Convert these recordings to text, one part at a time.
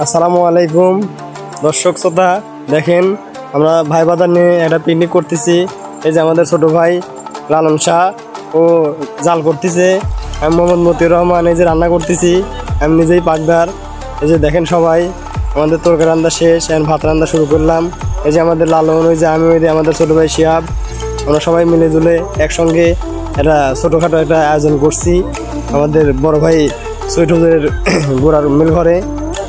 আসসালামু আলাইকুম দর্শক শ্রোতা, দেখেন আমরা ভাই বাজার নিয়ে একটা পিকনিক করতেছি। এই যে আমাদের ছোট ভাই লালন শাহ ও জাল করতেছে, আমি মোহাম্মদ মতিউর রহমান এই যে রান্না করতেছি, আমি নিজেই পাকদার। এই যে দেখেন সবাই আমাদের তরকারি রান্না শেষ, এখন ভাত রান্না শুরু করলাম। এই যে আমাদের লালন, ওই যে আমি, ওই যে আমাদের ছোটো ভাই শিহাব, আমরা সবাই মিলে জুলে একসঙ্গে একটা ছোটোখাটো একটা আয়োজন করছি আমাদের বড় ভাই সৈয়দের গোড়ার মিল ঘরে।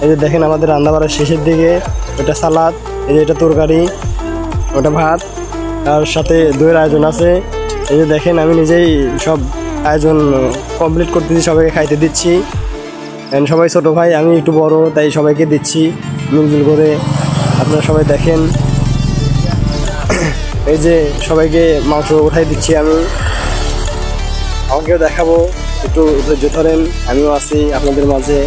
এই যে দেখেন আমাদের রান্না বাড়ার শেষের দিকে ওটা সালাদ, এই যে এটা তরকারি, ওটা ভাত, তার সাথে দইয়ের আয়োজন আছে। এই যে দেখেন আমি নিজেই সব আয়োজন কমপ্লিট করতেছি, সবাইকে খাইতে দিচ্ছি। সবাই ছোটো ভাই, আমি একটু বড়, তাই সবাইকে দিচ্ছি মিলজুল করে। আপনারা সবাই দেখেন, এই যে সবাইকে মাংস উঠাই দিচ্ছি আমি, আমাকেও দেখাবো, একটু ধৈর্য ধরেন, আমিও আছি আপনাদের মাঝে।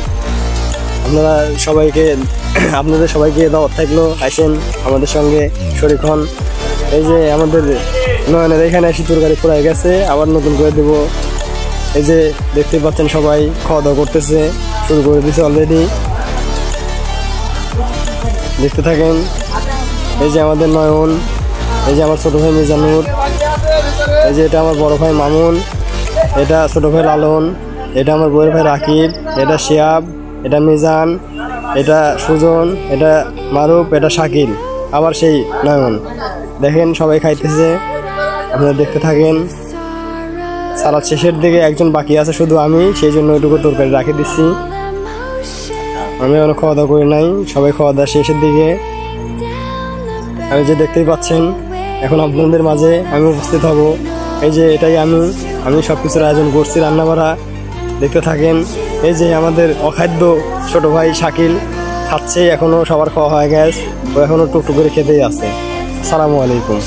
আপনাদের সবাইকে দাওয়াত থাকলো, আসেন আমাদের সঙ্গে শরীক হন। এই যে আমাদের নয়নের এখানে এসে তরকারি ফুরাই গেছে, আবার নতুন করে দেব। এই যে দেখতে পাচ্ছেন সবাই খাওয়া দাওয়া করতেছে, শুরু করে দিয়েছে অলরেডি, দেখতে থাকেন। এই যে আমাদের নয়ন, এই যে আমার ছোটো ভাই মিজানুর, এই যে এটা আমার বড় ভাই মামুন, এটা ছোটো ভাই লালন, এটা আমার বড় ভাই রাকিব, এটা শিহাব, এটা মিজান, এটা সুজন, এটা মারুফ, এটা শাকিল, আবার সেই নয়ন। দেখেন সবাই খাইতেছে, আপনারা দেখতে থাকেন। সালাদ শেষের দিকে একজন বাকি আছে শুধু আমি, সেই জন্য ওইটুকু তরকারি রাখি দিচ্ছি। আমি এখনো খাওয়া দাওয়া করি নাই, সবাই খাওয়া দাওয়া শেষের দিকে। আমি যে দেখতেই পাচ্ছেন এখন আপনাদের মাঝে আমি উপস্থিত হব। এই যে এটাই আমি সব কিছুর আয়োজন করছি, রান্না বাড়া, দেখতে থাকেন। এই যে আমাদের অখাদ্য ছোটো ভাই শাকিল খাচ্ছে, এখনও সবার খাওয়া হয়ে গেছে, ও এখনও টুকটুক করে খেতেই আছে। আসসালামু আলাইকুম।